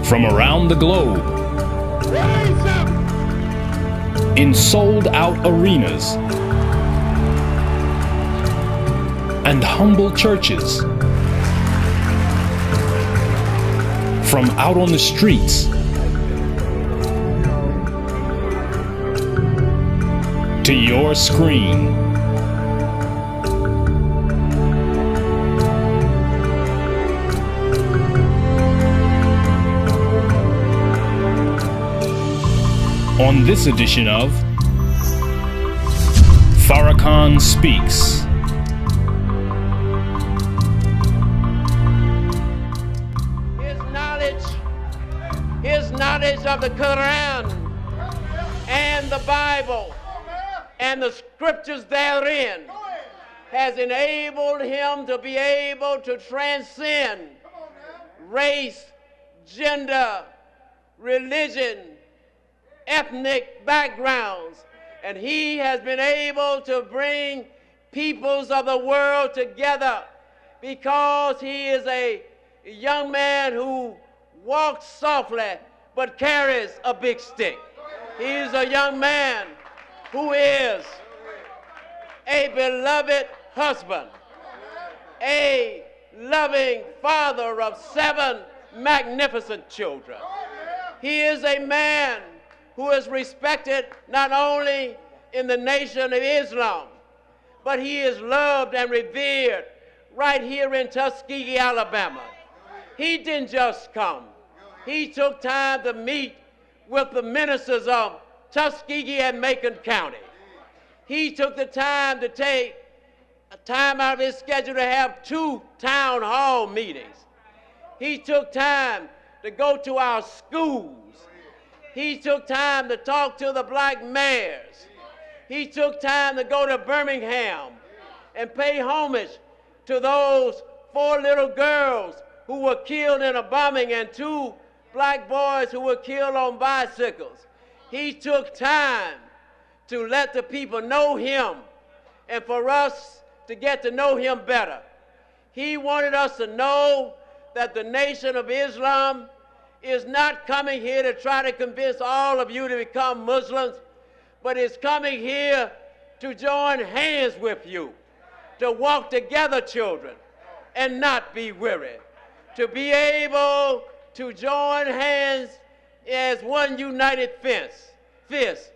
from around the globe, in sold-out arenas and humble churches, from out on the streets to your screen. On this edition of Farrakhan Speaks. His knowledge of the Quran and the Bible and the scriptures therein has enabled him to be able to transcend race, gender, religion, ethnic backgrounds, and he has been able to bring peoples of the world together because he is a young man who walks softly but carries a big stick. He is a young man who is a beloved husband, a loving father of 7 magnificent children. He is a man who is respected not only in the nation of Islam, but he is loved and revered right here in Tuskegee, Alabama. He didn't just come. He took time to meet with the ministers of Tuskegee and Macon County. He took the time to take a time out of his schedule to have 2 town hall meetings. He took time to go to our schools. He took time to talk to the black mayors. He took time to go to Birmingham and pay homage to those 4 little girls who were killed in a bombing and 2 black boys who were killed on bicycles. He took time to let the people know him and for us to get to know him better. He wanted us to know that the Nation of Islam is not coming here to try to convince all of you to become Muslims, but is coming here to join hands with you, to walk together, children, and not be weary, to be able to join hands as one united fist.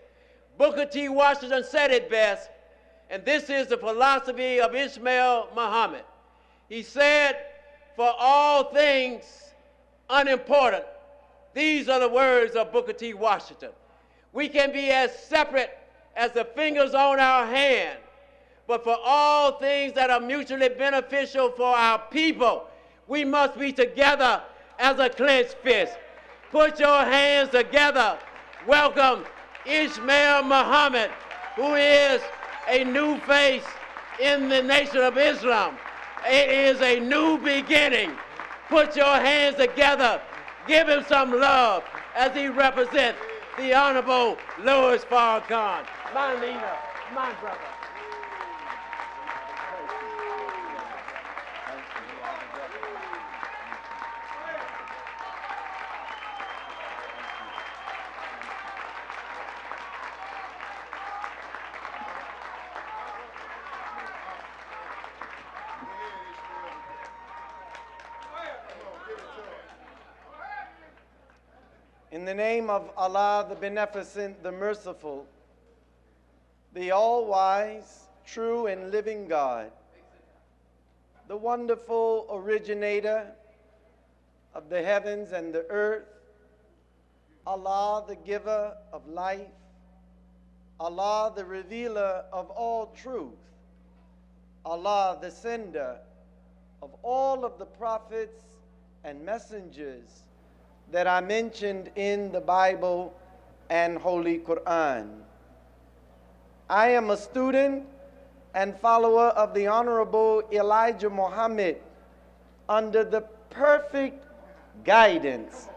Booker T. Washington said it best, and this is the philosophy of Ismail Muhammad. He said, "For all things unimportant," these are the words of Booker T. Washington. We can be as separate as the fingers on our hand, but for all things that are mutually beneficial for our people, we must be together as a clenched fist. Put your hands together. Welcome Ismail Muhammad, who is a new face in the Nation of Islam. It is a new beginning. Put your hands together. Give him some love as he represents the Honorable Louis Farrakhan, my leader, my brother. In the name of Allah, the Beneficent, the Merciful, the All-Wise, True and Living God, the wonderful originator of the heavens and the earth, Allah, the giver of life, Allah, the revealer of all truth, Allah, the sender of all of the prophets and messengers that are mentioned in the Bible and Holy Quran. I am a student and follower of the Honorable Elijah Muhammad under the perfect guidance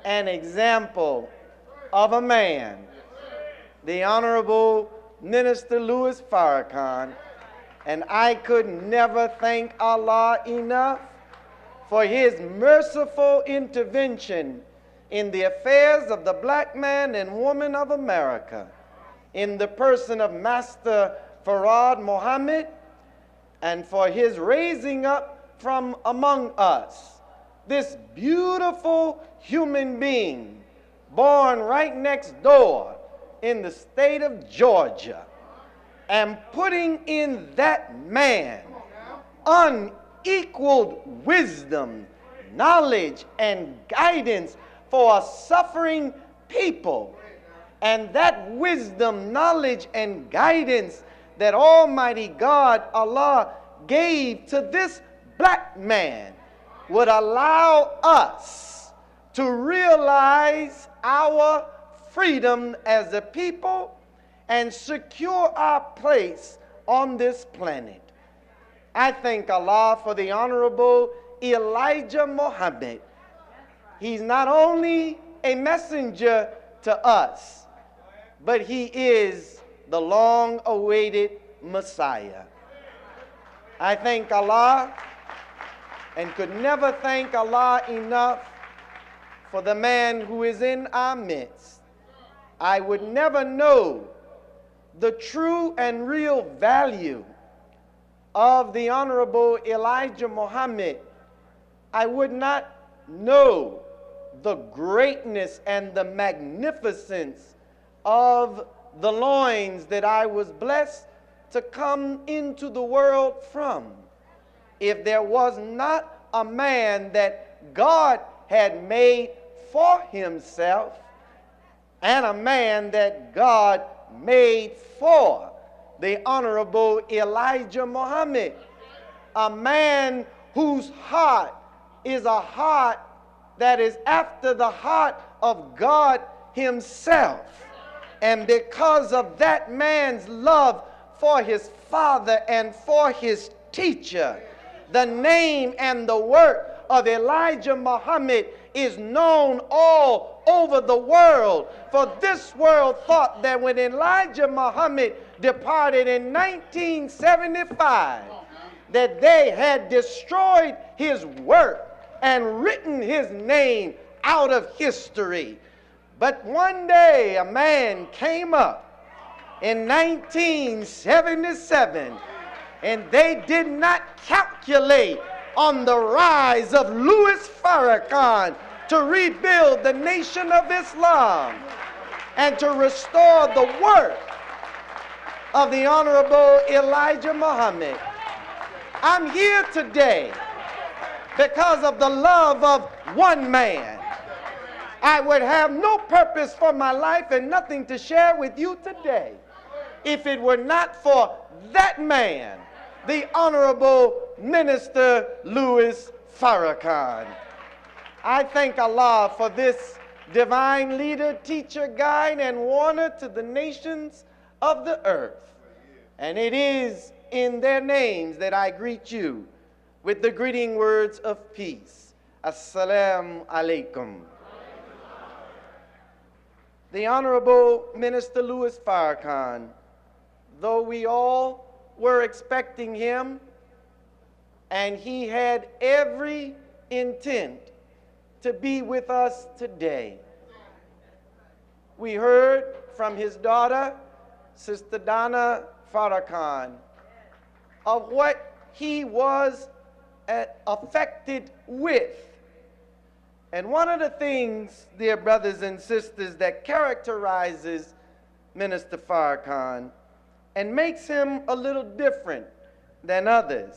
and example of a man, the Honorable Minister Louis Farrakhan, and I could never thank Allah enough for his merciful intervention in the affairs of the black man and woman of America, in the person of Master Fard Muhammad, and for his raising up from among us this beautiful human being born right next door in the state of Georgia, and putting in that man unequaled wisdom, knowledge, and guidance for a suffering people. And that wisdom, knowledge, and guidance that Almighty God, Allah, gave to this black man would allow us to realize our freedom as a people and secure our place on this planet. I thank Allah for the Honorable Elijah Muhammad. He's not only a messenger to us, but he is the long-awaited Messiah. I thank Allah and could never thank Allah enough for the man who is in our midst. I would never know the true and real value of the Honorable Elijah Muhammad. I would not know the greatness and the magnificence of the loins that I was blessed to come into the world from, if there was not a man that God had made for himself and a man that God made for the Honorable Elijah Muhammad, a man whose heart is a heart that is after the heart of God himself. And because of that man's love for his father and for his teacher, the name and the work of Elijah Muhammad is known all over the world. For this world thought that when Elijah Muhammad departed in 1975, that they had destroyed his work and written his name out of history. But one day a man came up in 1977, and they did not calculate on the rise of Louis Farrakhan to rebuild the nation of Islam and to restore the work of the Honorable Elijah Muhammad. I'm here today because of the love of one man. I would have no purpose for my life and nothing to share with you today if it were not for that man, the Honorable Minister Louis Farrakhan. I thank Allah for this divine leader, teacher, guide, and warner to the nations of the earth. And it is in their names that I greet you with the greeting words of peace. Assalamu alaikum. The Honorable Minister Louis Farrakhan, though we all were expecting him, and he had every intent to be with us today. We heard from his daughter, Sister Donna Farrakhan, of what he was affected with. And one of the things, dear brothers and sisters, that characterizes Minister Farrakhan and makes him a little different than others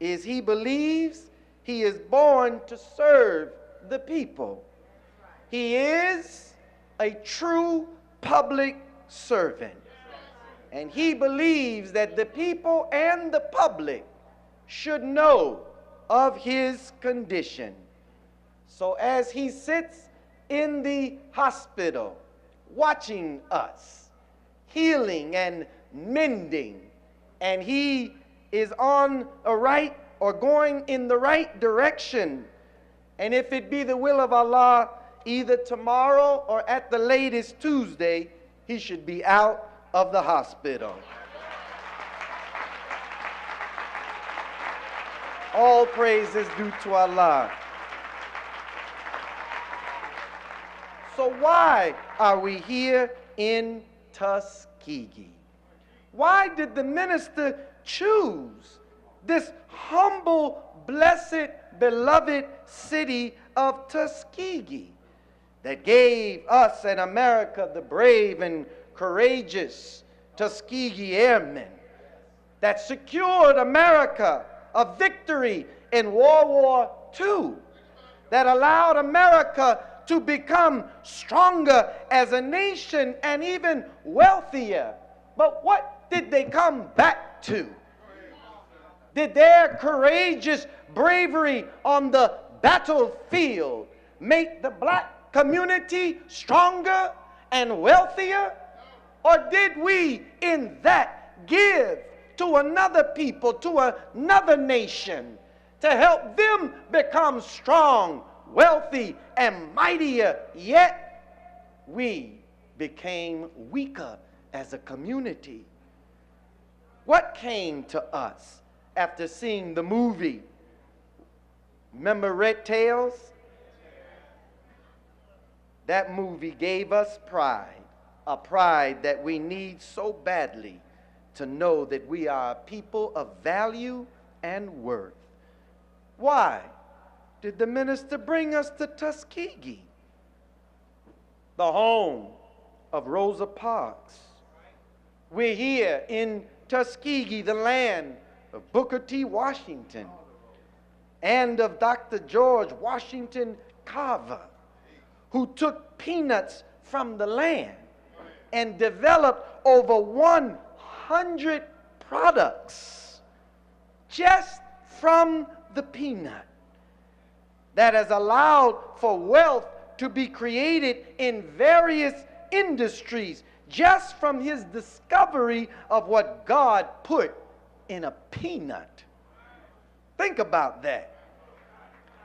is he believes he is born to serve the people. He is a true public servant. And he believes that the people and the public should know of his condition. So as he sits in the hospital watching us, healing and mending, and he is on a right or going in the right direction, and if it be the will of Allah, either tomorrow or at the latest Tuesday, he should be out of the hospital. All praise is due to Allah. So why are we here in Tuskegee? Why did the minister choose this humble, blessed, beloved city of Tuskegee that gave us in America the brave and courageous Tuskegee Airmen, that secured America a victory in World War II, that allowed America to become stronger as a nation and even wealthier? But what did they come back to? Did their courageous bravery on the battlefield make the black community stronger and wealthier? Or did we in that give to another people, to another nation, to help them become strong, wealthy, and mightier? Yet we became weaker as a community. What came to us after seeing the movie? Remember Red Tails? That movie gave us pride, a pride that we need so badly to know that we are a people of value and worth. Why did the minister bring us to Tuskegee, the home of Rosa Parks? We're here in Tuskegee, the land of Booker T. Washington and of Dr. George Washington Carver, who took peanuts from the land and developed over 100 products just from the peanut, that has allowed for wealth to be created in various industries just from his discovery of what God put in a peanut. Think about that.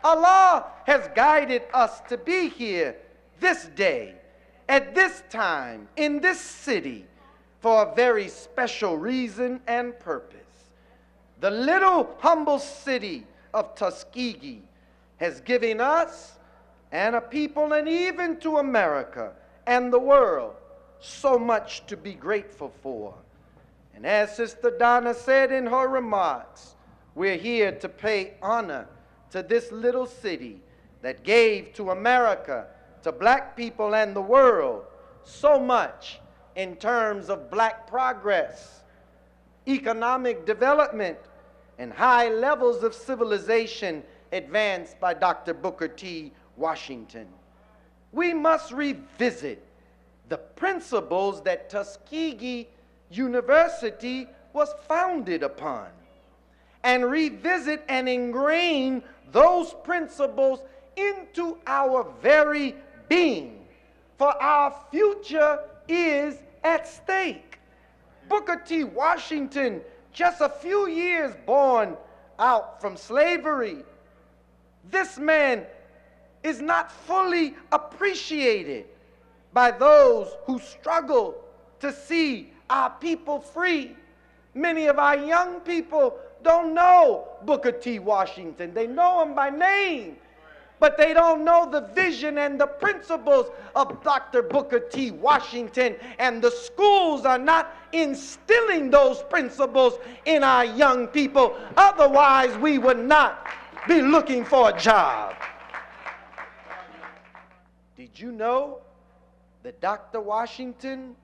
Allah has guided us to be here this day, at this time, in this city, for a very special reason and purpose. The little humble city of Tuskegee has given us and a people, and even to America and the world, so much to be grateful for. And as Sister Donna said in her remarks, we're here to pay honor to this little city that gave to America, to black people and the world, so much in terms of black progress, economic development, and high levels of civilization advanced by Dr. Booker T. Washington. We must revisit the principles that Tuskegee University was founded upon, and revisit and ingrain those principles into our very being, for our future is at stake. Booker T. Washington, just a few years born out from slavery, this man is not fully appreciated by those who struggle to see our people free. Many of our young people don't know Booker T. Washington. They know him by name, but they don't know the vision and the principles of Dr. Booker T. Washington, and the schools are not instilling those principles in our young people. Otherwise, we would not be looking for a job. Did you know that Dr. Washington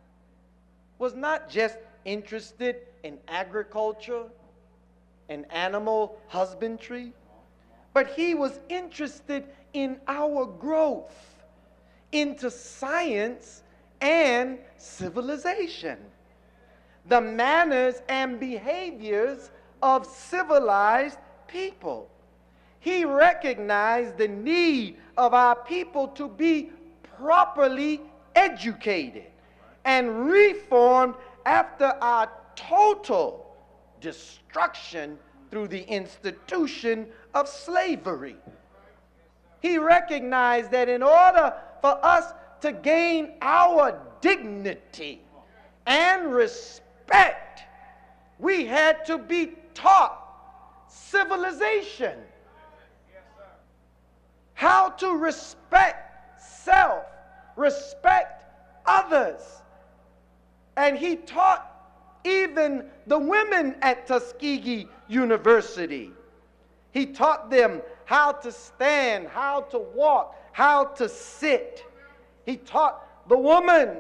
was not just interested in agriculture and animal husbandry, but he was interested in our growth into science and civilization, the manners and behaviors of civilized people. He recognized the need of our people to be properly educated and reformed after our total destruction through the institution of slavery. He recognized that in order for us to gain our dignity and respect, we had to be taught civilization, how to respect self respect others. And he taught even the women at Tuskegee University. He taught them how to stand, how to walk, how to sit. He taught the woman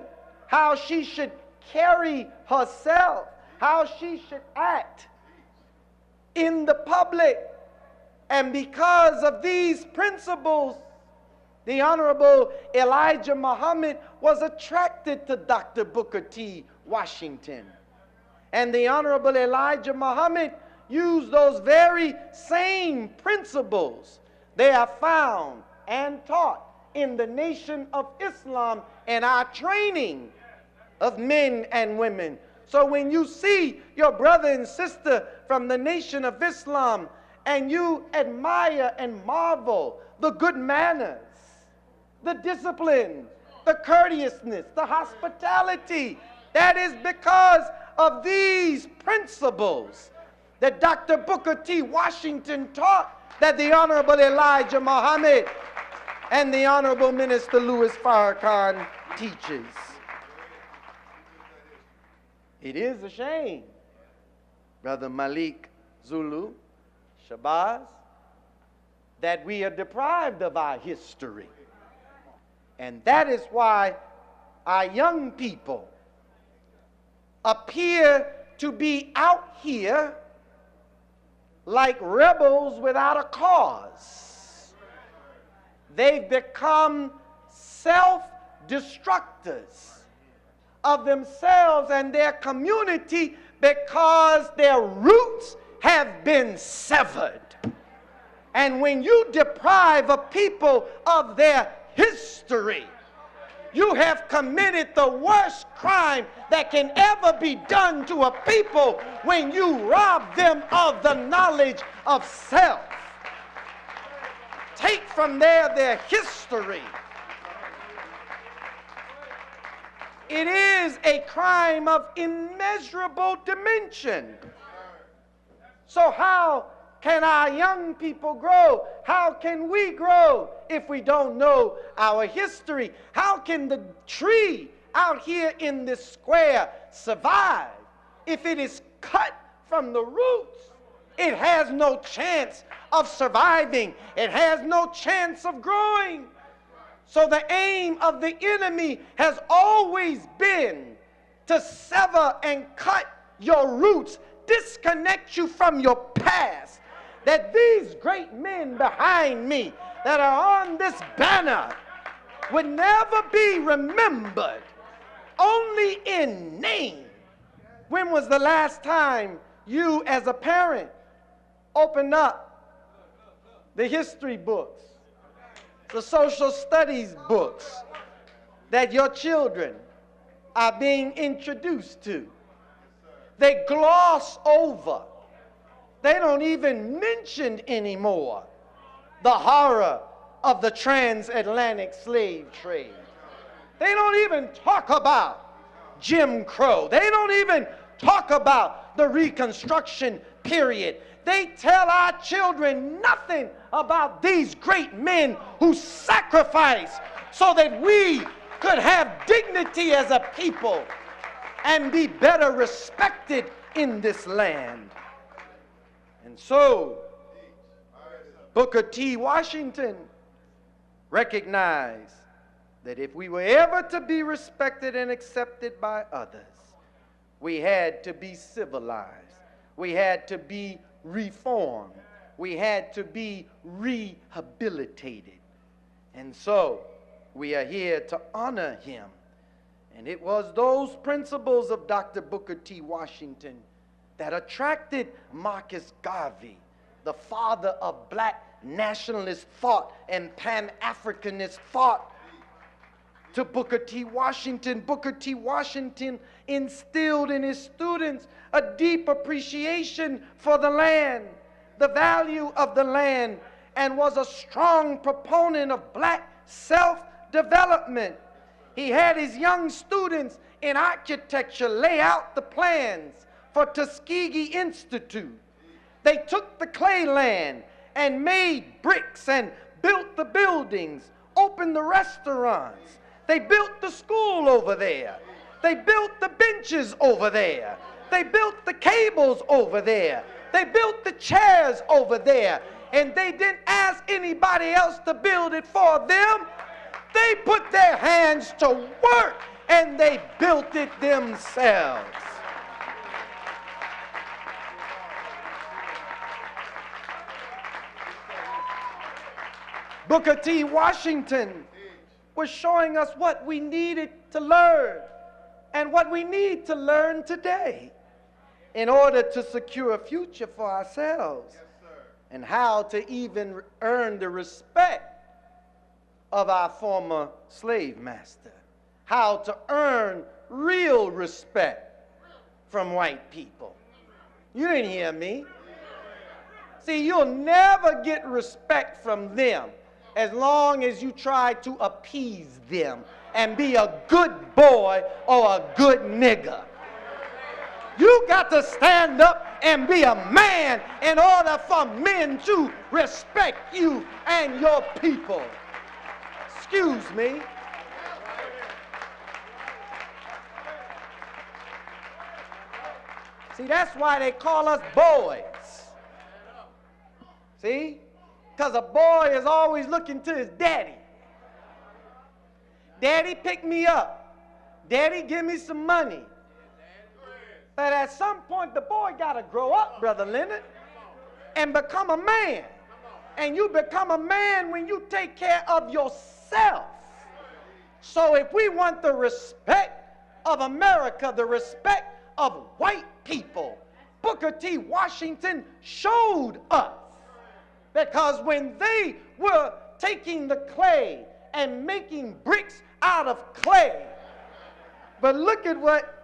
how she should carry herself, how she should act in the public. And because of these principles, the Honorable Elijah Muhammad was attracted to Dr. Booker T. Washington. And the Honorable Elijah Muhammad used those very same principles. They are found and taught in the Nation of Islam and our training of men and women. So when you see your brother and sister from the Nation of Islam and you admire and marvel the good manners, the discipline, the courteousness, the hospitality, that is because of these principles that Dr. Booker T. Washington taught, that the Honorable Elijah Muhammad and the Honorable Minister Louis Farrakhan teaches. It is a shame, Brother Malik Zulu, Shabazz, that we are deprived of our history. And that is why our young people appear to be out here like rebels without a cause. They've become self-destructors of themselves and their community because their roots have been severed. And when you deprive a people of their history, you have committed the worst crime that can ever be done to a people when you rob them of the knowledge of self. Take from their history. It is a crime of immeasurable dimension. So how can our young people grow? How can we grow if we don't know our history? How can the tree out here in this square survive if it is cut from the roots? It has no chance of surviving. It has no chance of growing. So the aim of the enemy has always been to sever and cut your roots, disconnect you from your past. That these great men behind me that are on this banner would never be remembered, only in name. When was the last time you as a parent opened up the history books, the social studies books that your children are being introduced to? They gloss over. They don't even mention anymore the horror of the transatlantic slave trade. They don't even talk about Jim Crow. They don't even talk about the Reconstruction period. They tell our children nothing about these great men who sacrificed so that we could have dignity as a people and be better respected in this land. And so, Booker T. Washington recognized that if we were ever to be respected and accepted by others, we had to be civilized. We had to be reformed. We had to be rehabilitated. And so, we are here to honor him. And it was those principles of Dr. Booker T. Washington that attracted Marcus Garvey, the father of black nationalist thought and Pan-Africanist thought, to Booker T. Washington. Booker T. Washington instilled in his students a deep appreciation for the land, the value of the land, and was a strong proponent of black self-development. He had his young students in architecture lay out the plans for Tuskegee Institute. They took the clay land and made bricks and built the buildings, opened the restaurants, They built the school over there. They built the benches over there. They built the cables over there. They built the chairs over there. And they didn't ask anybody else to build it for them. They put their hands to work and they built it themselves. Booker T. Washington was showing us what we needed to learn and what we need to learn today in order to secure a future for ourselves, and how to even earn the respect of our former slave master, how to earn real respect from white people. You didn't hear me. See, you'll never get respect from them as long as you try to appease them and be a good boy or a good nigger. You got to stand up and be a man in order for men to respect you and your people. Excuse me. See, that's why they call us boys. See? Because a boy is always looking to his daddy. Daddy, pick me up. Daddy, give me some money. But at some point, the boy got to grow up, Brother Leonard, and become a man. And you become a man when you take care of yourself. So if we want the respect of America, the respect of white people, Booker T. Washington showed us. Because when they were taking the clay and making bricks out of clay, but look at what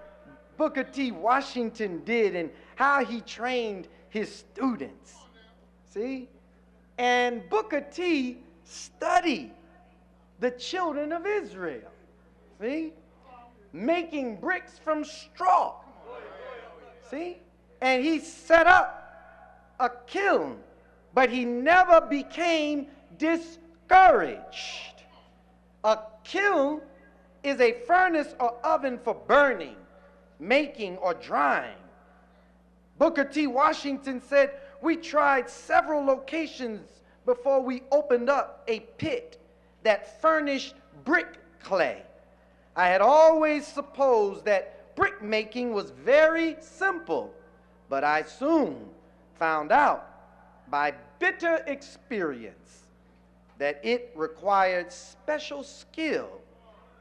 Booker T. Washington did and how he trained his students. See? And Booker T. studied the children of Israel. See? Making bricks from straw. See? And he set up a kiln, but he never became discouraged. A kiln is a furnace or oven for burning, making, or drying. Booker T. Washington said, we tried several locations before we opened up a pit that furnished brick clay. I had always supposed that brick making was very simple, but I soon found out by bitter experience that it required special skill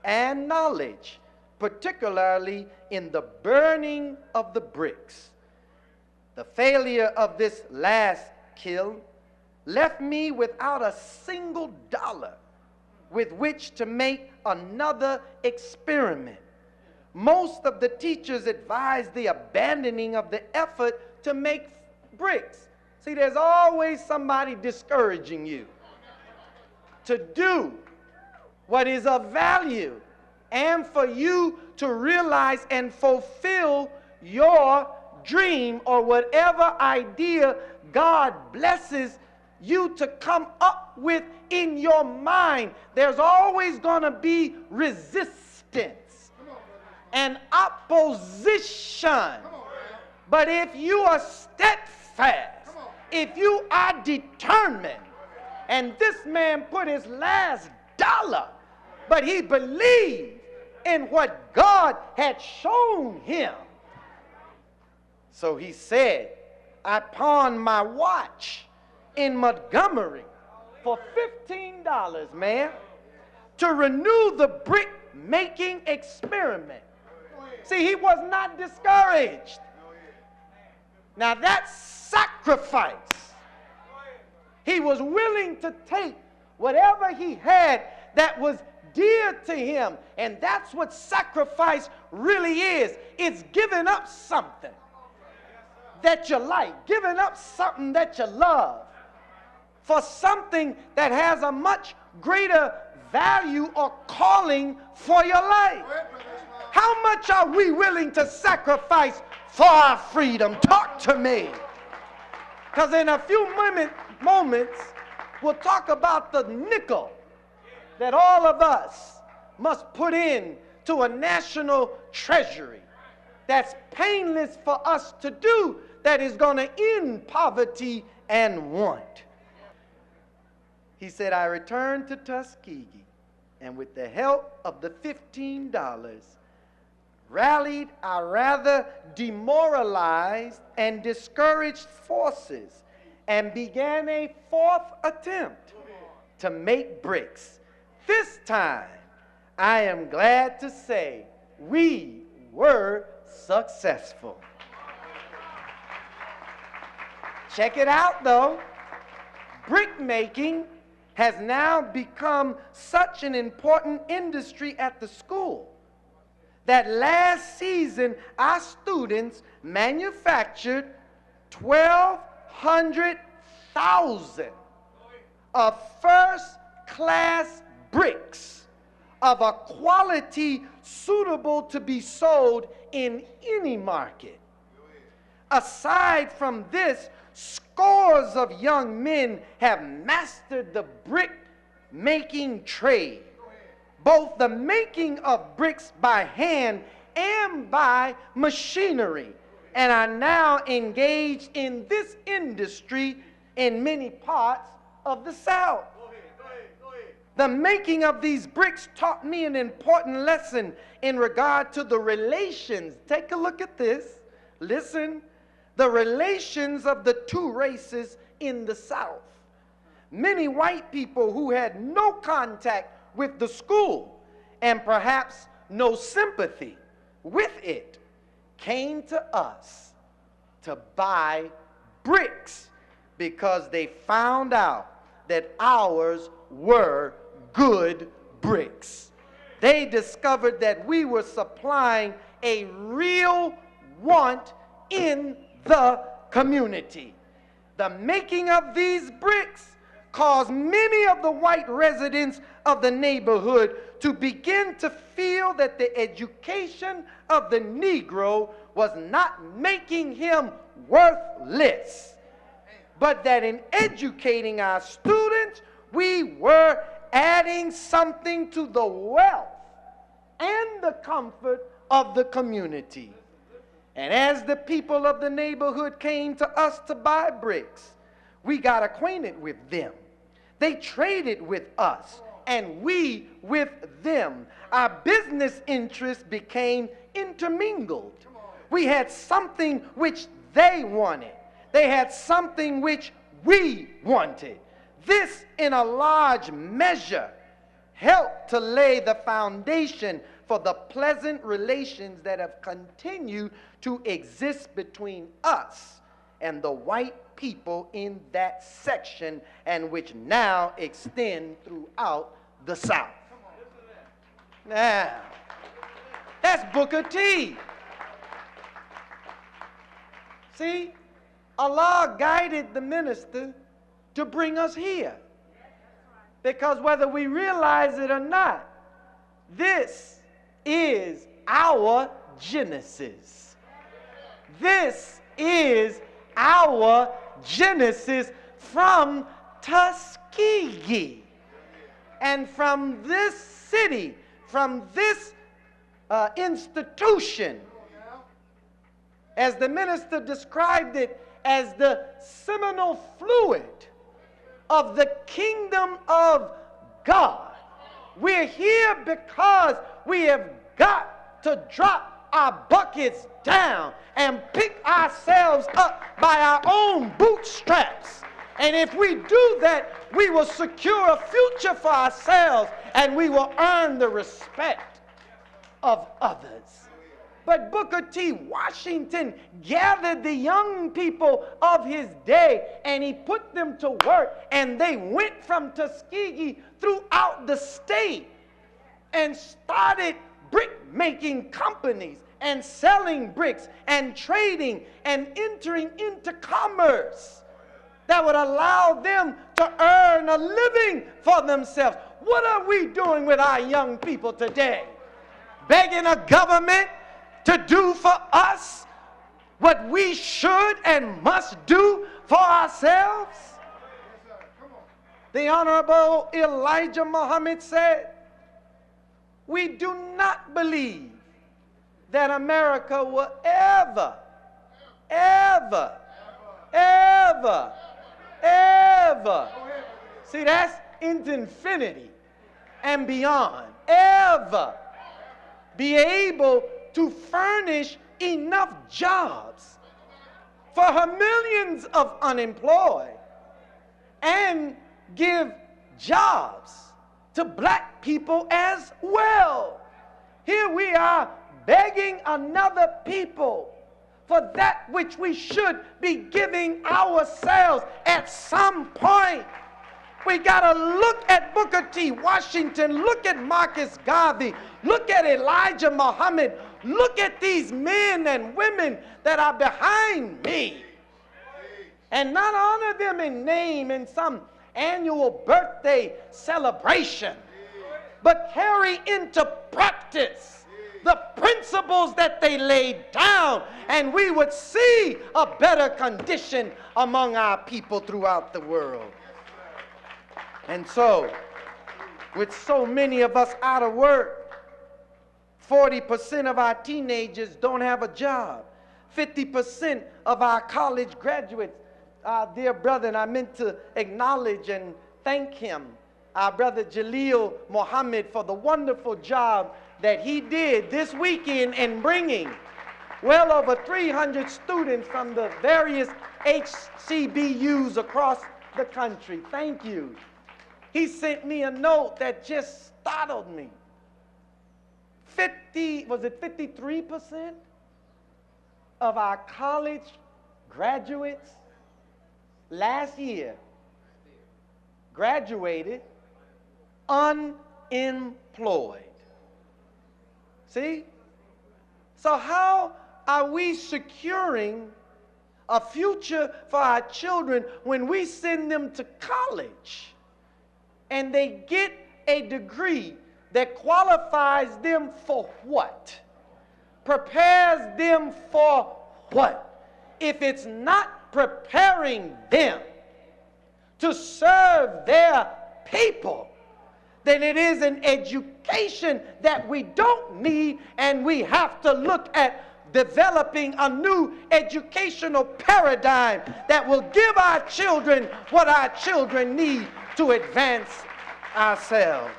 and knowledge, particularly in the burning of the bricks. The failure of this last kiln left me without a single dollar with which to make another experiment. Most of the teachers advised the abandoning of the effort to make bricks. See, there's always somebody discouraging you to do what is of value and for you to realize and fulfill your dream or whatever idea God blesses you to come up with in your mind. There's always going to be resistance and opposition. But if you are steadfast, if you are determined, and this man put his last dollar, but he believed in what God had shown him. So he said, I pawned my watch in Montgomery for $15, man, to renew the brick making experiment. See, he was not discouraged. Now that's sacrifice. He was willing to take whatever he had that was dear to him. And that's what sacrifice really is. It's giving up something that you like, giving up something that you love for something that has a much greater value or calling for your life. How much are we willing to sacrifice for our freedom? Talk to me. Because in a few moments, we'll talk about the nickel that all of us must put in to a national treasury that's painless for us to do, that is going to end poverty and want. He said, I returned to Tuskegee, and with the help of the $15, rallied our rather demoralized and discouraged forces and began a fourth attempt to make bricks. This time, I am glad to say we were successful. Check it out though. Brick making has now become such an important industry at the school that last season our students manufactured 1,200,000 of first-class bricks of a quality suitable to be sold in any market. Aside from this, scores of young men have mastered the brick making trade, both the making of bricks by hand and by machinery, and are now engaged in this industry in many parts of the South. The making of these bricks taught me an important lesson in regard to the relations. Take a look at this. Listen. The relations of the two races in the South. Many white people who had no contact with the school and perhaps no sympathy with it came to us to buy bricks because they found out that ours were good bricks. They discovered that we were supplying a real want in the community. The making of these bricks caused many of the white residents of the neighborhood to begin to feel that the education of the Negro was not making him worthless, but that in educating our students, we were adding something to the wealth and the comfort of the community. And as the people of the neighborhood came to us to buy bricks, we got acquainted with them. They traded with us, and we with them. Our business interests became intermingled. We had something which they wanted. They had something which we wanted. This, in a large measure, helped to lay the foundation for the pleasant relations that have continued to exist between us and the white people in that section, and which now extend throughout the South. Now, that's Booker T. See, Allah guided the minister to bring us here, because whether we realize it or not, this is our Genesis. This is our Genesis from Tuskegee. And from this city, from this institution, as the minister described it, as the seminal fluid of the kingdom of God. We're here because we have got to drop our buckets down and pick ourselves up by our own bootstraps. And if we do that, we will secure a future for ourselves, and we will earn the respect of others. But Booker T. Washington gathered the young people of his day, and he put them to work, and they went from Tuskegee throughout the state and started brick-making companies and selling bricks and trading and entering into commerce that would allow them to earn a living for themselves. What are we doing with our young people today? Begging a government to do for us what we should and must do for ourselves? The Honorable Elijah Muhammad said, We do not believe that America will ever, ever, ever, ever, see, that's into infinity and beyond, ever be able to furnish enough jobs for her millions of unemployed and give jobs to black people as well. Here we are begging another people for that which we should be giving ourselves at some point. We got to look at Booker T. Washington, look at Marcus Garvey, look at Elijah Muhammad, look at these men and women that are behind me, and not honor them in name in some annual birthday celebration, but carry into practice the principles that they laid down, and we would see a better condition among our people throughout the world. And so, with so many of us out of work, 40% of our teenagers don't have a job. 50% of our college graduates, our dear brother, and I meant to acknowledge and thank him, our brother Jaleel Muhammad, for the wonderful job that he did this weekend in bringing well over 300 students from the various HCBUs across the country. Thank you. He sent me a note that just startled me. 53% of our college graduates last year graduated unemployed. See? So how are we securing a future for our children when we send them to college and they get a degree that qualifies them for what? Prepares them for what? If it's not preparing them to serve their people, then it is an education that we don't need, and we have to look at developing a new educational paradigm that will give our children what our children need to advance ourselves.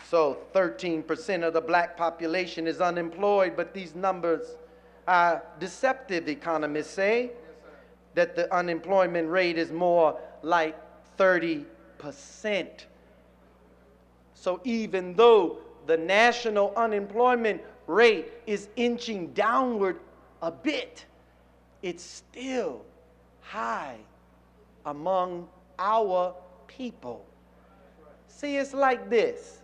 So 13% of the black population is unemployed, but these numbers are deceptive, economists say, that the unemployment rate is more like 30%. So even though the national unemployment rate is inching downward a bit, it's still high among our people. See, it's like this.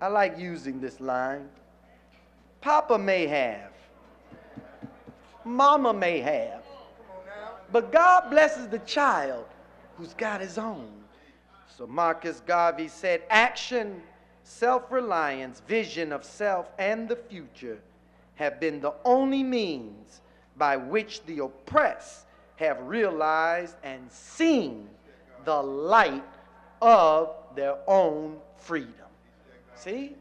I like using this line. Papa may have, Mama may have, but God blesses the child who's got his own. So Marcus Garvey said, action, self-reliance, vision of self and the future have been the only means by which the oppressed have realized and seen the light of their own freedom. See?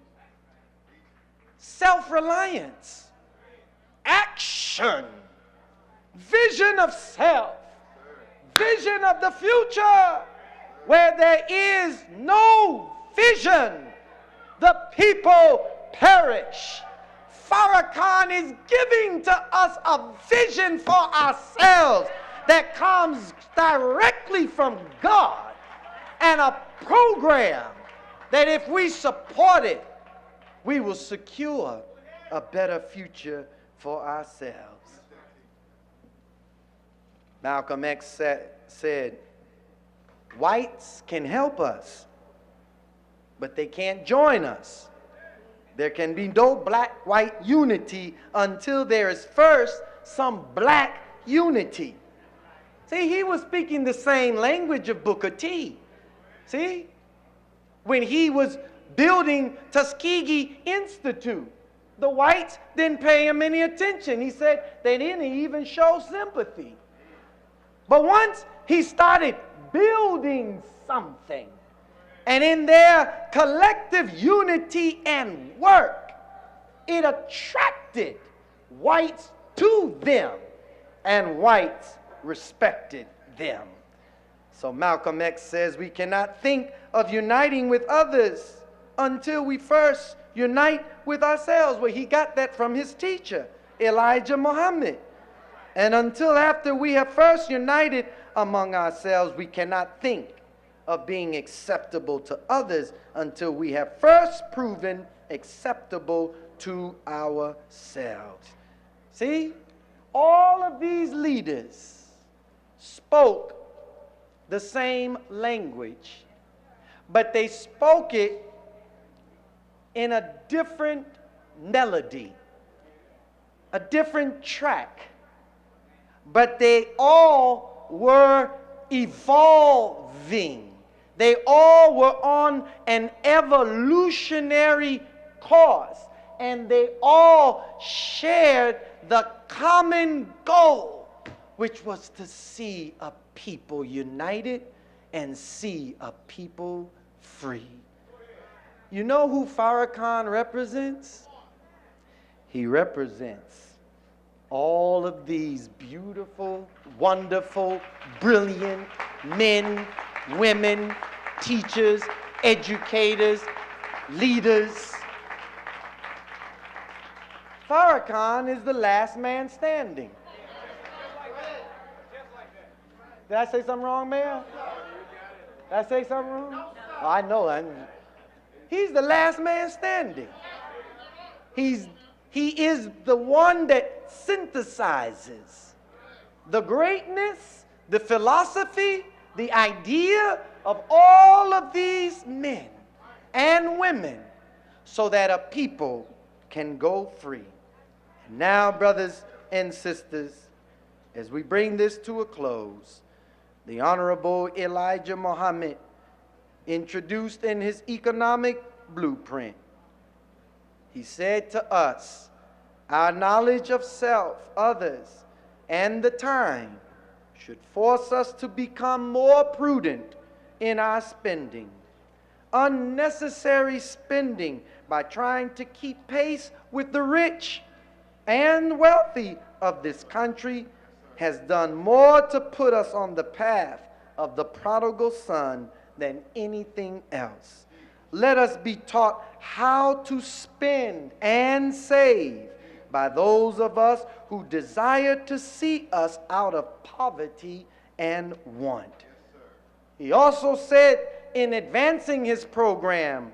Self-reliance, action, vision of self, vision of the future. Where there is no vision, the people perish. Farrakhan is giving to us a vision for ourselves that comes directly from God, and a program that if we support it, we will secure a better future for ourselves. Malcolm X said, whites can help us, but they can't join us. There can be no black-white unity until there is first some black unity. See, he was speaking the same language of Booker T. See? When he was building Tuskegee Institute, the whites didn't pay him any attention. He said they didn't even show sympathy. But once he started building something, And in their collective unity and work, it attracted whites to them, and whites respected them. So Malcolm X says we cannot think of uniting with others until we first unite with ourselves. Well, he got that from his teacher, Elijah Muhammad. And until after we have first united among ourselves, we cannot think of being acceptable to others until we have first proven acceptable to ourselves. See, all of these leaders spoke the same language, but they spoke it in a different melody, a different track, but they all were evolving. They all were on an evolutionary course, and they all shared the common goal, which was to see a people united and see a people free. You know who Farrakhan represents? He represents all of these beautiful, wonderful, brilliant men, women, teachers, educators, leaders. Farrakhan is the last man standing. Did I say something wrong, Mayor? Did I say something wrong? Oh, I know. He's the last man standing. He is the one that synthesizes the greatness, the philosophy, the idea of all of these men and women so that a people can go free. And now, brothers and sisters, as we bring this to a close, the Honorable Elijah Muhammad introduced in his economic blueprint. He said to us, our knowledge of self, others, and the time should force us to become more prudent in our spending. Unnecessary spending by trying to keep pace with the rich and wealthy of this country has done more to put us on the path of the prodigal son than anything else. Let us be taught how to spend and save by those of us who desire to see us out of poverty and want. He also said in advancing his program,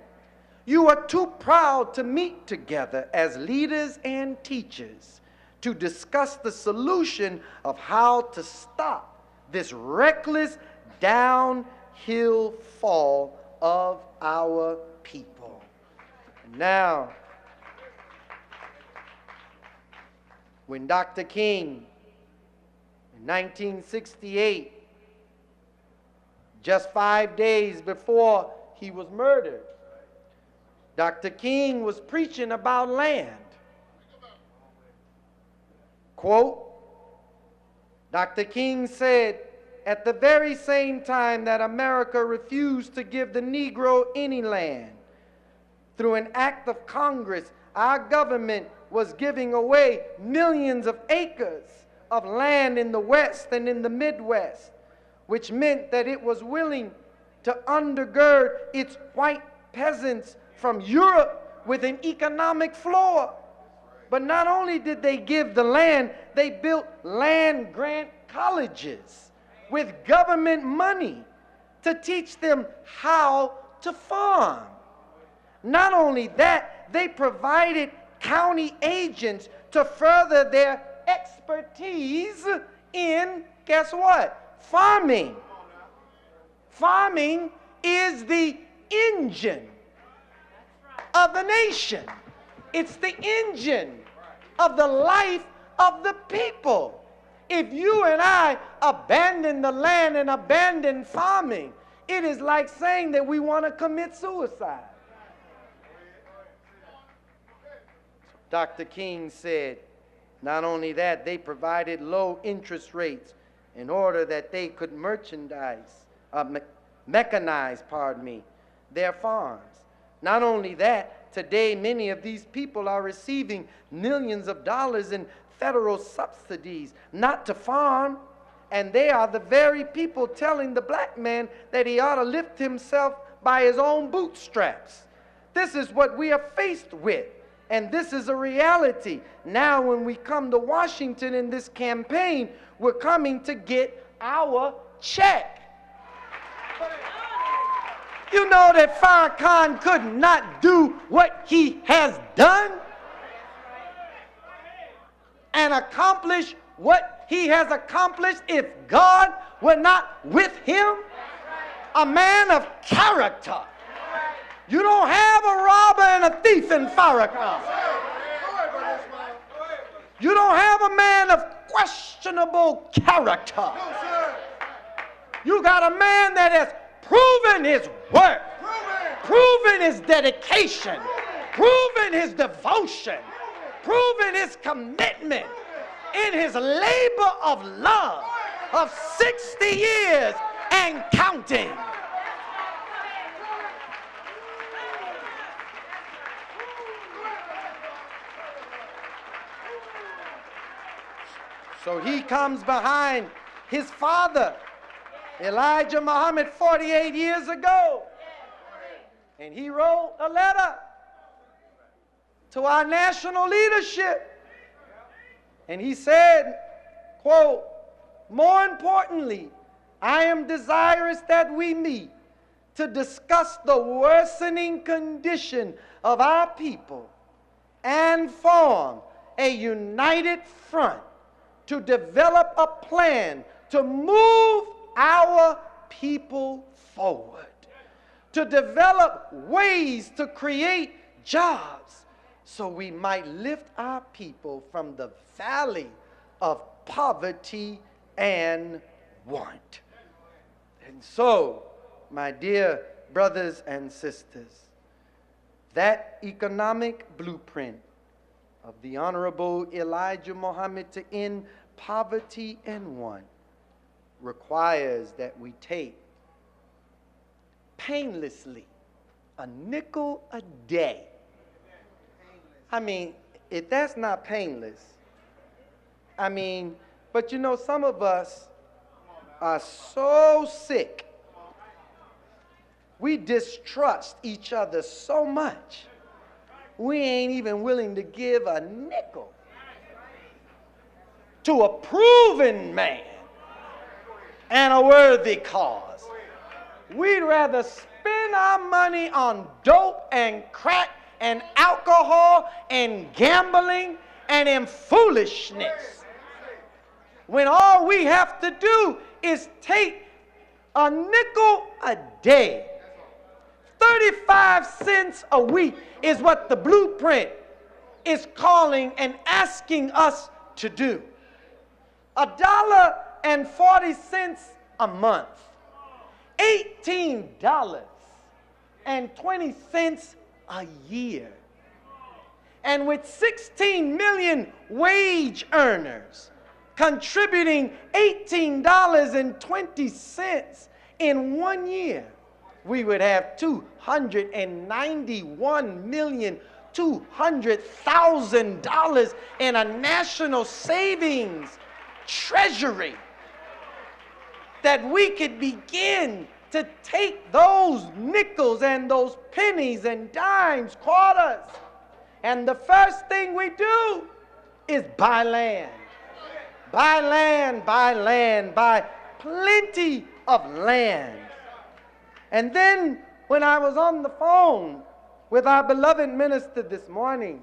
you are too proud to meet together as leaders and teachers to discuss the solution of how to stop this reckless downhill fall of our people. Now, when Dr. King, in 1968, just 5 days before he was murdered, Dr. King was preaching about land. Quote, Dr. King said, at the very same time that America refused to give the Negro any land, through an act of Congress, our government was giving away millions of acres of land in the West and in the Midwest, which meant that it was willing to undergird its white peasants from Europe with an economic floor. But not only did they give the land, they built land grant colleges with government money to teach them how to farm. Not only that, they provided county agents to further their expertise in, guess what? Farming. Farming is the engine of the nation. It's the engine of the life of the people. If you and I abandon the land and abandon farming, it is like saying that we want to commit suicide. Dr. King said, not only that, they provided low interest rates in order that they could mechanize their farms. Not only that, today many of these people are receiving millions of dollars in federal subsidies not to farm, and they are the very people telling the black man that he ought to lift himself by his own bootstraps. This is what we are faced with, and this is a reality. Now when we come to Washington in this campaign, we're coming to get our check. You know that Farrakhan could not do what he has done and accomplish what he has accomplished if God were not with him. A man of character. You don't have a robber and a thief in Farrakhan. You don't have a man of questionable character. You got a man that has proven his work, proven his dedication, proven his devotion, proven his commitment in his labor of love of 60 years and counting. So he comes behind his father, Elijah Muhammad, 48 years ago. And he wrote a letter to our national leadership. And he said, quote, "More importantly, I am desirous that we meet to discuss the worsening condition of our people and form a united front to develop a plan to move our people forward, to develop ways to create jobs so we might lift our people from the valley of poverty and want." And so, my dear brothers and sisters, that economic blueprint of the Honorable Elijah Muhammad to end poverty and want requires that we take painlessly a nickel a day. I mean, if that's not painless, I mean, but you know, some of us are so sick. We distrust each other so much, we ain't even willing to give a nickel to a proven man and a worthy cause. We'd rather spend our money on dope and crack and alcohol and gambling and in foolishness, when all we have to do is take a nickel a day. 35 cents a week is what the blueprint is calling and asking us to do. $1.40 a month. $18.20 a year. And with 16 million wage earners contributing $18.20 in 1 year, we would have $291,200,000 in a national savings treasury that we could begin to take those nickels and those pennies and dimes, quarters, and the first thing we do is buy land. Buy land, buy land, buy plenty of land. And then when I was on the phone with our beloved minister this morning,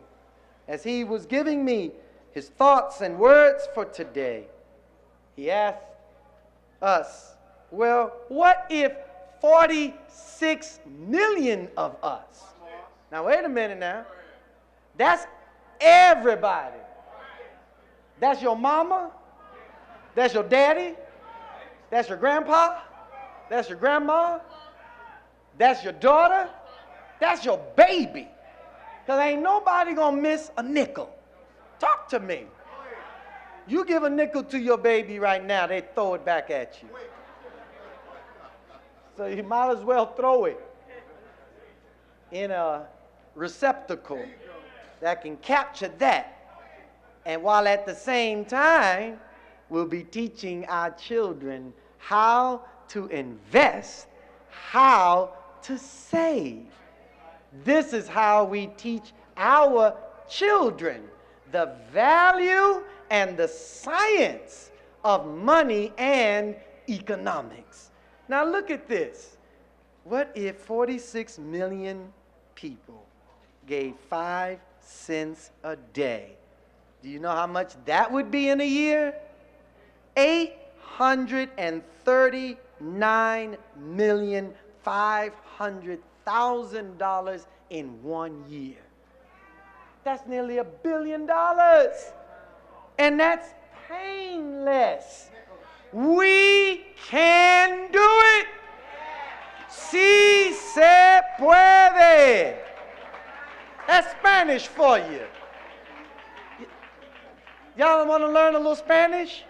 as he was giving me his thoughts and words for today, he asked us, well, what if 46 million of us? Now, wait a minute now. That's everybody. That's your mama. That's your daddy. That's your grandpa. That's your grandma. That's your daughter. That's your baby. Because ain't nobody going to miss a nickel. Talk to me. You give a nickel to your baby right now, they throw it back at you. So you might as well throw it. in a receptacle that can capture that. And while at the same time, we'll be teaching our children how to invest, how to save. This is how we teach our children the value and the science of money and economics. Now look at this. What if 46 million people gave 5 cents a day? Do you know how much that would be in a year? $839,500,000 in 1 year. That's nearly $1 billion. And that's painless. We can do it. Sí se puede. That's Spanish for you. Y'all want to learn a little Spanish?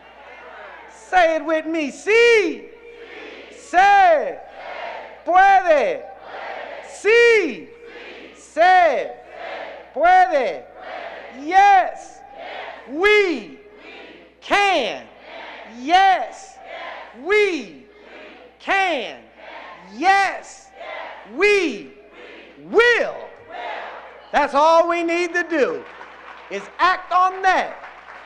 Say it with me. Sí se puede. Sí se puede. Yes, we can. Yes, we can. Yes, we will. That's all we need to do is act on that.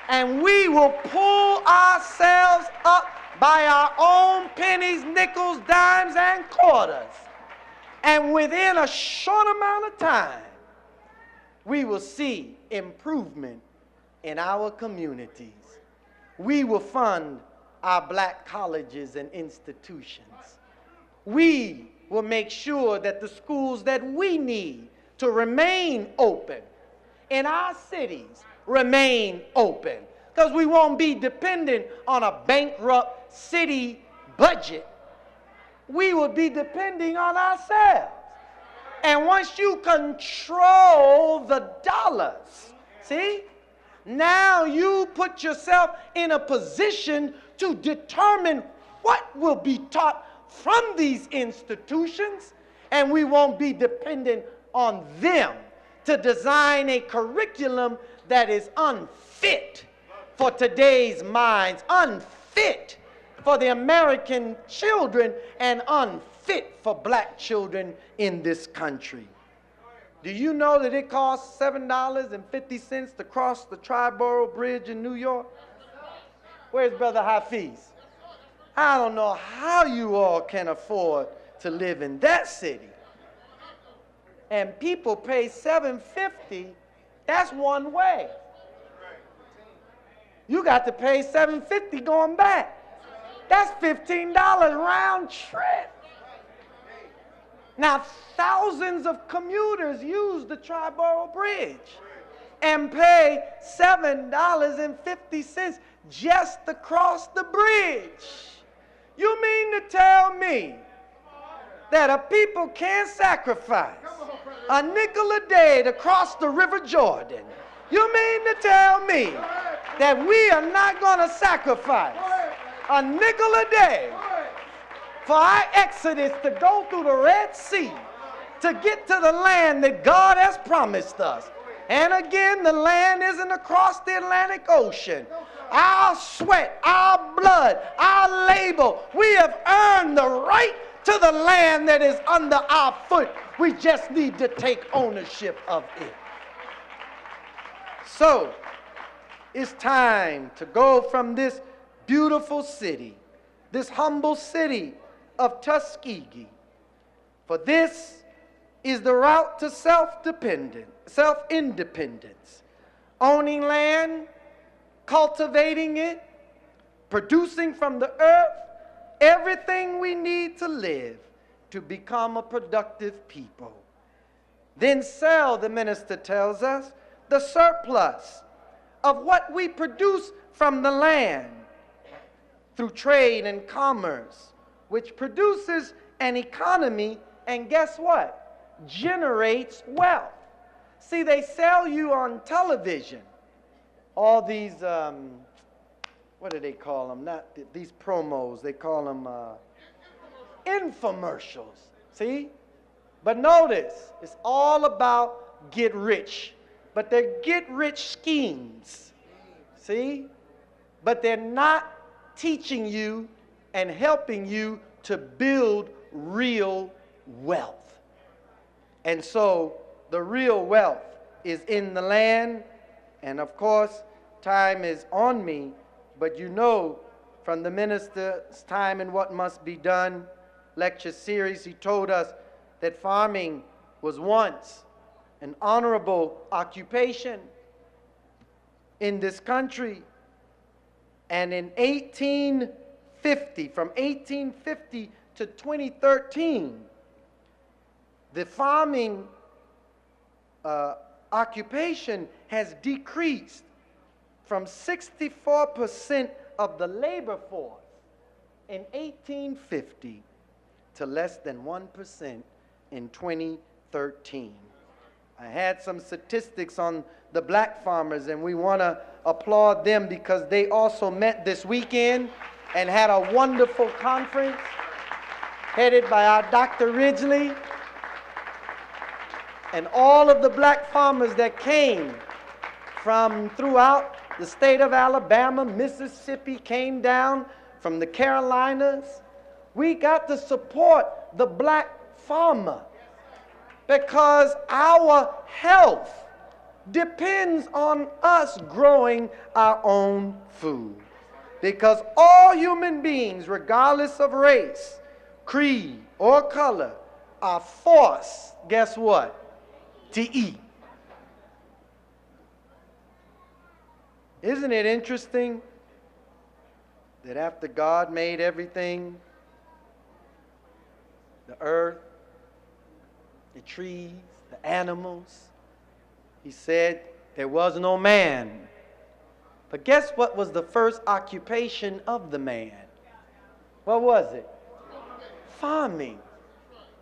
And we will pull ourselves up by our own pennies, nickels, dimes, and quarters. And within a short amount of time, we will see improvement in our communities. We will fund our black colleges and institutions. We will make sure that the schools that we need to remain open in our cities remain open, because we won't be dependent on a bankrupt city budget. We will be depending on ourselves. And once you control the dollars, see, now you put yourself in a position to determine what will be taught from these institutions, and we won't be dependent on them to design a curriculum that is unfit for today's minds, unfit for the American children, and unfit for black children in this country. Do you know that it costs $7.50 to cross the Triborough Bridge in New York? Where's Brother Hafiz? I don't know how you all can afford to live in that city. And people pay $7.50. That's one way. You got to pay $7.50 going back. That's $15 round trip. Now, thousands of commuters use the Triborough Bridge and pay $7.50 just to cross the bridge. You mean to tell me that a people can't sacrifice a nickel a day to cross the River Jordan? You mean to tell me that we are not going to sacrifice a nickel a day for our exodus to go through the Red Sea to get to the land that God has promised us? And again, the land isn't across the Atlantic Ocean. Our sweat, our blood, our labor, we have earned the right to the land that is under our foot. We just need to take ownership of it. So, it's time to go from this beautiful city, this humble city of Tuskegee. For this is the route to self-independence, owning land, cultivating it, producing from the earth everything we need to live to become a productive people. Then sell, the minister tells us, the surplus of what we produce from the land through trade and commerce, which produces an economy, and guess what? Generates wealth. See, they sell you on television all these, what do they call them? Not these promos, they call them infomercials. See? But notice, it's all about get rich. But they're get rich schemes. See? But they're not teaching you and helping you to build real wealth. And so the real wealth is in the land. And of course, time is on me. But you know, from the minister's Time and What Must Be Done lecture series, he told us that farming was once an honorable occupation in this country. And in 1850, from 1850 to 2013, the farming occupation has decreased from 64% of the labor force in 1850 to less than 1% in 2013. I had some statistics on the black farmers, and we want to applaud them because they also met this weekend and had a wonderful conference headed by our Dr. Ridgely. And all of the black farmers that came from throughout the state of Alabama, Mississippi, came down from the Carolinas. We got to support the black farmer because our health depends on us growing our own food. Because all human beings, regardless of race, creed, or color, are forced, guess what? To eat. Isn't it interesting that after God made everything, the earth, the trees, the animals, he said there was no man. But guess what was the first occupation of the man? What was it? Farming.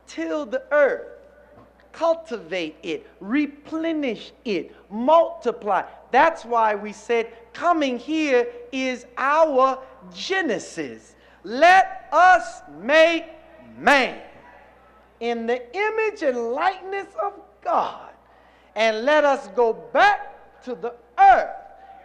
Till the earth. Cultivate it, replenish it, multiply. That's why we said coming here is our Genesis. Let us make man in the image and likeness of God, and let us go back to the earth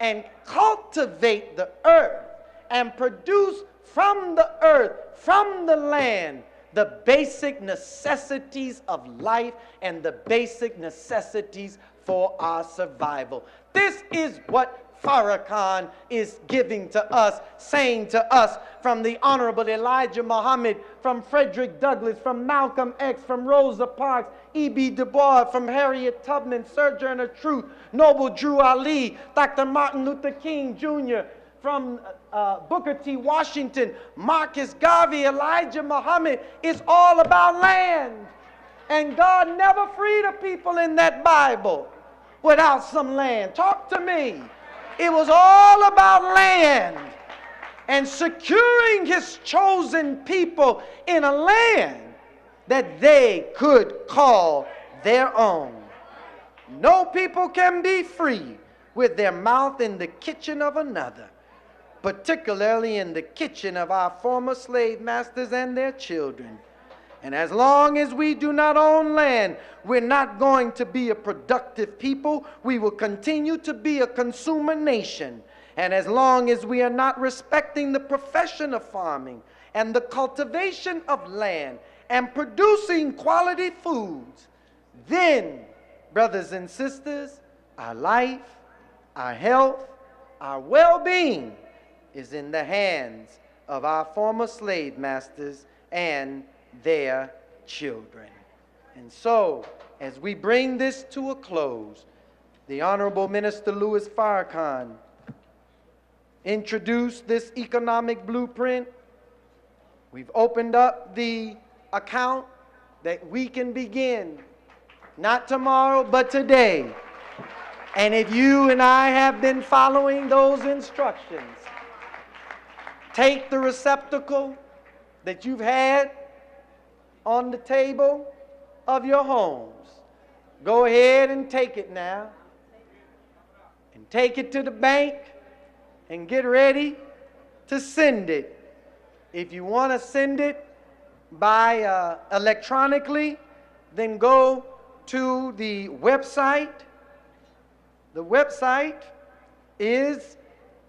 and cultivate the earth and produce from the earth, from the land, the basic necessities of life and the basic necessities for our survival. This is what Farrakhan is giving to us, saying to us from the Honorable Elijah Muhammad, from Frederick Douglass, from Malcolm X, from Rosa Parks, E.B. Du Bois, from Harriet Tubman, Sojourner Truth, Noble Drew Ali, Dr. Martin Luther King Jr., from Booker T. Washington, Marcus Garvey, Elijah Muhammad. It's all about land. And God never freed a people in that Bible without some land. Talk to me. It was all about land and securing his chosen people in a land that they could call their own. No people can be free with their mouth in the kitchen of another, particularly in the kitchen of our former slave masters and their children. And as long as we do not own land, we're not going to be a productive people. We will continue to be a consumer nation. And as long as we are not respecting the profession of farming and the cultivation of land and producing quality foods, then, brothers and sisters, our life, our health, our well-being is in the hands of our former slave masters and their children. And so, as we bring this to a close, the Honorable Minister Louis Farrakhan introduced this economic blueprint. We've opened up the account that we can begin, not tomorrow, but today. And if you and I have been following those instructions, take the receptacle that you've had on the table of your homes. Go ahead and take it now. And take it to the bank and get ready to send it. If you want to send it by electronically, then go to the website. The website is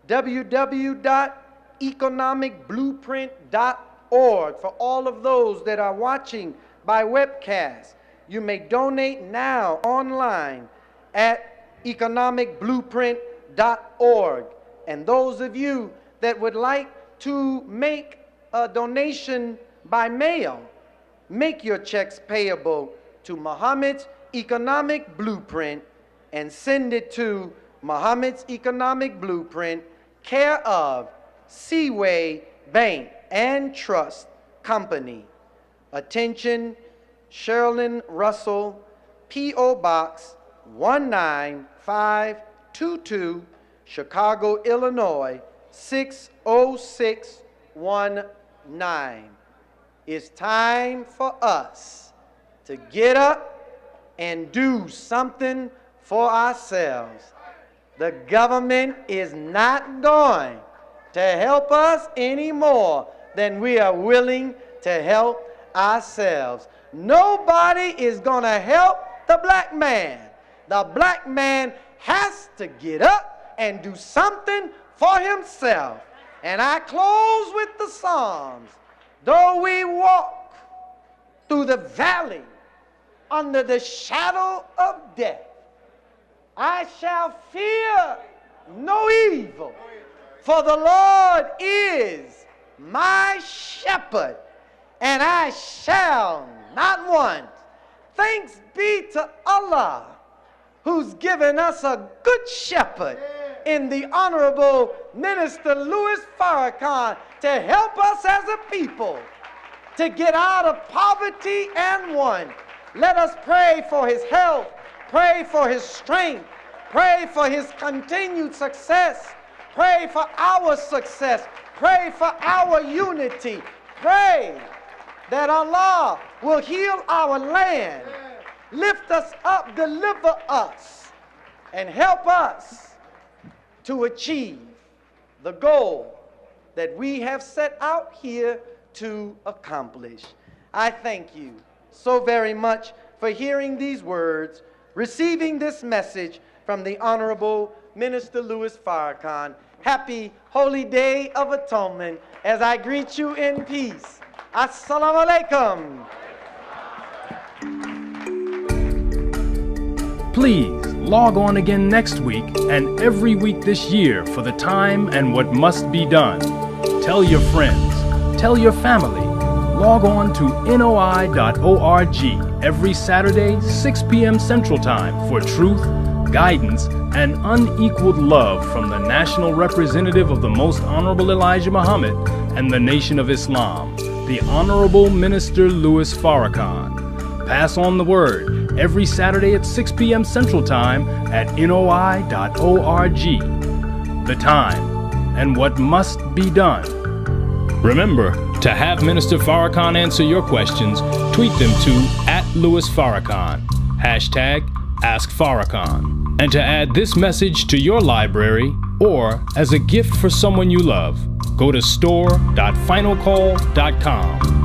www.economicblueprint.org. For all of those that are watching by webcast, you may donate now online at economicblueprint.org. And those of you that would like to make a donation by mail, make your checks payable to Muhammad's Economic Blueprint and send it to Muhammad's Economic Blueprint, care of Seaway Bank and Trust Company. Attention, Sherilyn Russell, P.O. Box 19522, Chicago, Illinois 60619. It's time for us to get up and do something for ourselves. The government is not going to help us any more than we are willing to help ourselves. Nobody is going to help the black man. The black man has to get up and do something for himself. And I close with the Psalms. Though we walk through the valley under the shadow of death, I shall fear no evil, for the Lord is my shepherd, and I shall not want. Thanks be to Allah, who's given us a good shepherd in the Honorable Minister Louis Farrakhan to help us as a people to get out of poverty and want. Let us pray for his health, pray for his strength, pray for his continued success, pray for our success, pray for our unity, pray that Allah will heal our land, lift us up, deliver us, and help us to achieve the goal that we have set out here to accomplish. I thank you so very much for hearing these words, receiving this message from the Honorable Minister Louis Farrakhan. Happy Holy Day of Atonement as I greet you in peace. Assalamu alaikum. Please log on again next week and every week this year for the time and what must be done. Tell your friends, tell your family. Log on to NOI.org every Saturday, 6 p.m. Central Time for truth, guidance, and unequaled love from the national representative of the Most Honorable Elijah Muhammad and the Nation of Islam, the Honorable Minister Louis Farrakhan. Pass on the word every Saturday at 6 p.m. Central Time at NOI.org. The time and what must be done. Remember, to have Minister Farrakhan answer your questions, tweet them to @LouisFarrakhan, #AskFarrakhan. And to add this message to your library or as a gift for someone you love, go to store.finalcall.com.